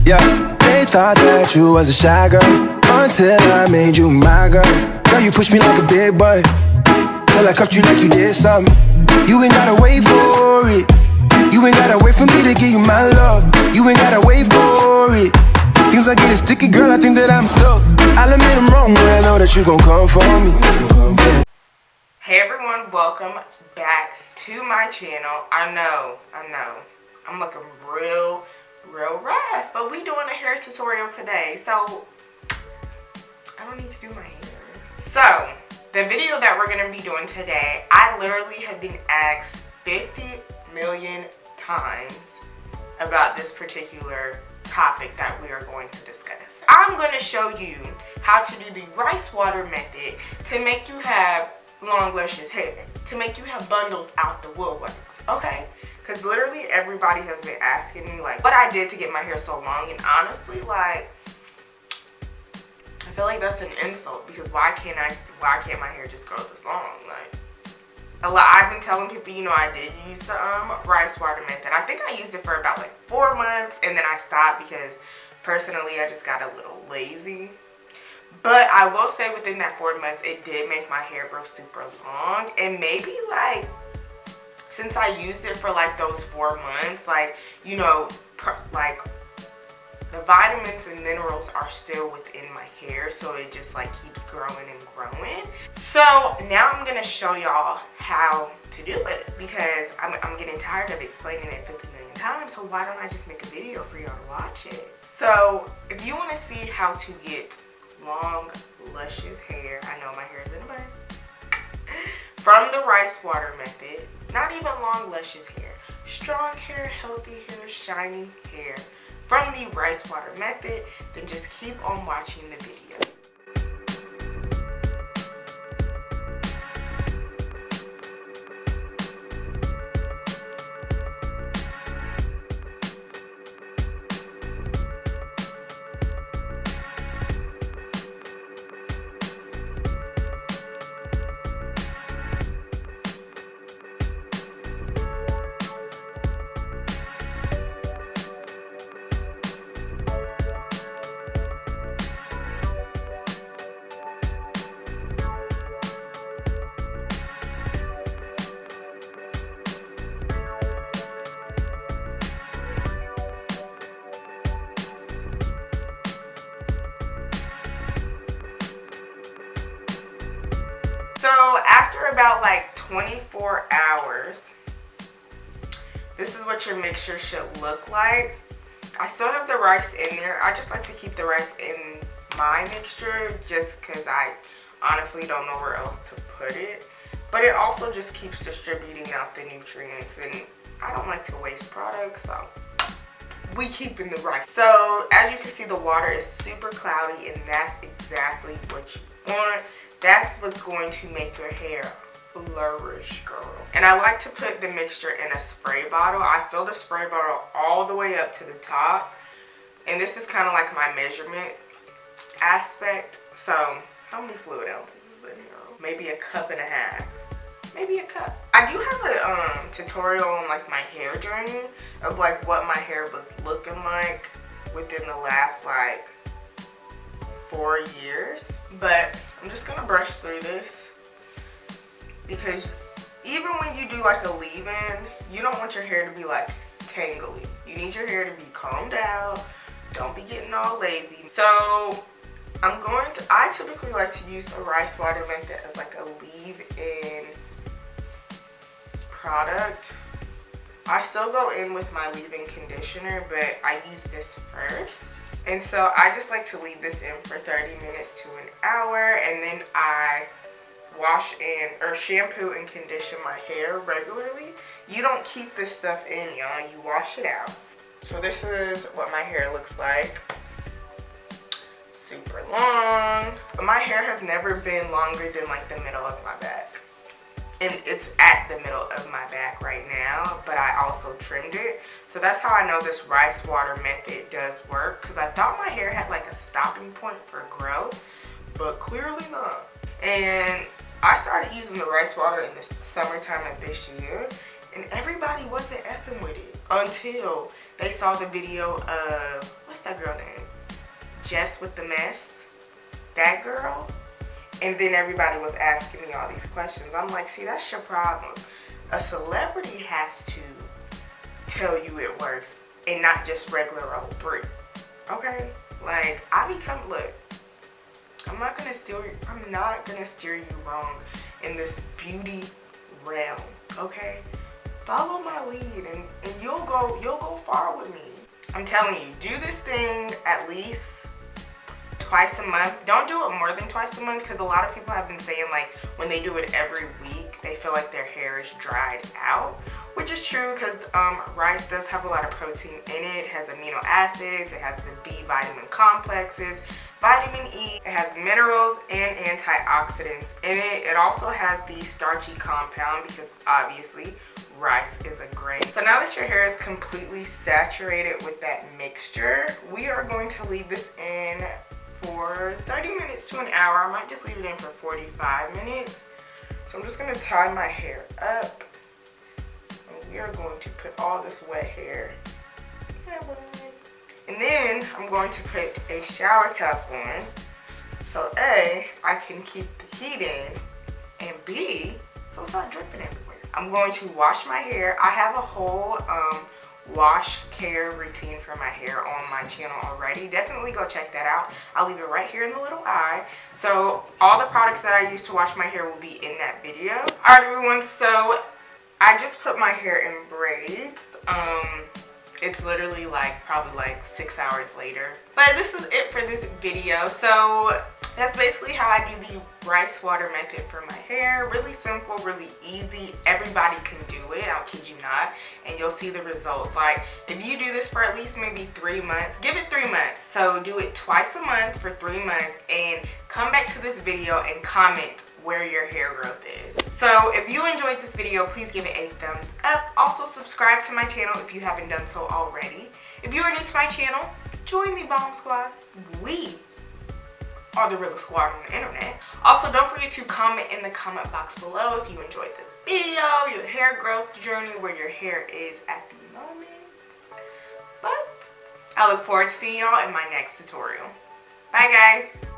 Yeah, they thought that you was a shy girl until I made you my girl. Girl, you pushed me like a big boy till I cuffed you like you did something. You ain't gotta wait for it. You ain't gotta wait for me to give you my love. You ain't gotta wait for it. Things are getting sticky, girl, I think that I'm stuck. I'll admit I'm wrong, but I know that you gon' come for me. Yeah. Hey everyone, welcome back to my channel. I know, I'm looking real rough, but we doing a hair tutorial today, so I don't need to do my hair. So, the video that we're gonna be doing today, I literally have been asked 50 million times about this particular topic that we are going to discuss. I'm going to show you how to do the rice water method to make you have long luscious hair, to make you have bundles out the woodworks, okay? Because literally everybody has been asking me like what I did to get my hair so long, and honestly, like, I feel like that's an insult, because why can't my hair just grow this long? Like, I've been telling people, you know, I did use the rice water method. I think I used it for about like 4 months, and then I stopped because personally I just got a little lazy. But I will say within that 4 months, it did make my hair grow super long. And maybe like, since I used it for like those 4 months, like, you know, like the vitamins and minerals are still within my hair, so it just like keeps growing and growing. So now I'm gonna show y'all how to do it, because I'm getting tired of explaining it 50 million times, so why don't I just make a video for y'all to watch it? So if you want to see how to get long luscious hair, I know my hair is in a bun, from the rice water method, not even long luscious hair, strong hair, healthy hair, shiny hair, from the rice water method, then just keep on watching the video. So after about like 24 hours, this is what your mixture should look like. I still have the rice in there. I just like to keep the rice in my mixture just because I honestly don't know where else to put it. But it also just keeps distributing out the nutrients, and I don't like to waste products, so we keep in the rice. So as you can see, the water is super cloudy, and that's exactly what you want. That's what's going to make your hair flourish, girl. And I like to put the mixture in a spray bottle. I fill the spray bottle all the way up to the top. And this is kind of like my measurement aspect. So, how many fluid ounces is in here? Maybe a cup and a half. Maybe a cup. I do have a tutorial on like my hair journey of like what my hair was looking like within the last like 4 years. But I'm just gonna brush through this, because even when you do like a leave-in, you don't want your hair to be like tangly. You need your hair to be combed out. Don't be getting all lazy. So I typically like to use the rice water method as like a leave-in product. I still go in with my leave-in conditioner, but I use this first. And so I just like to leave this in for 30 minutes to an hour, and then I wash or shampoo and condition my hair regularly. You don't keep this stuff in, y'all. You wash it out. So this is what my hair looks like. Super long. But my hair has never been longer than like the middle of my back. And it's at the middle of my back right now, but I also trimmed it. So that's how I know this rice water method does work, because I thought my hair had like a stopping point for growth, but clearly not. And I started using the rice water in the summertime of this year, and everybody wasn't effing with it until they saw the video of, what's that girl name? Jess with the mess? That girl? And then everybody was asking me all these questions. I'm like, see, that's your problem. A celebrity has to tell you it works and not just regular old Brie. Okay? Like, look, I'm not gonna steer you wrong in this beauty realm. Okay? Follow my lead and you'll go far with me. I'm telling you, do this thing at least twice a month. Don't do it more than twice a month, because a lot of people have been saying, like, when they do it every week, they feel like their hair is dried out, which is true, because rice does have a lot of protein in it. It has amino acids, it has the B vitamin complexes, vitamin E, it has minerals and antioxidants in it. It also has the starchy compound, because obviously rice is a grain. So now that your hair is completely saturated with that mixture, we are going to leave this in for 30 minutes to an hour. I might just leave it in for 45 minutes. So I'm just going to tie my hair up. And we are going to put all this wet hair. And then I'm going to put a shower cap on. So A, I can keep the heat in. And B, so it's not dripping everywhere. I'm going to wash my hair. I have a whole wash care routine for my hair on my channel already. Definitely go check that out. I'll leave it right here in the little eye. So all the products that I use to wash my hair will be in that video. Alright everyone, so I just put my hair in braids. It's literally probably 6 hours later. But this is it for this video. So that's basically how I do the rice water method for my hair. Really simple, really easy. Everybody can do it, I'll kid you not. And you'll see the results. Like, if you do this for at least maybe 3 months, give it 3 months. So do it twice a month for 3 months and come back to this video and comment where your hair growth is. So if you enjoyed this video, please give it a thumbs up. Also subscribe to my channel if you haven't done so already. If you are new to my channel, join the B.O.M.B Squad. We are the realest squad on the internet. Also, don't forget to comment in the comment box below if you enjoyed this video, your hair growth journey, where your hair is at the moment. But I look forward to seeing y'all in my next tutorial. Bye guys.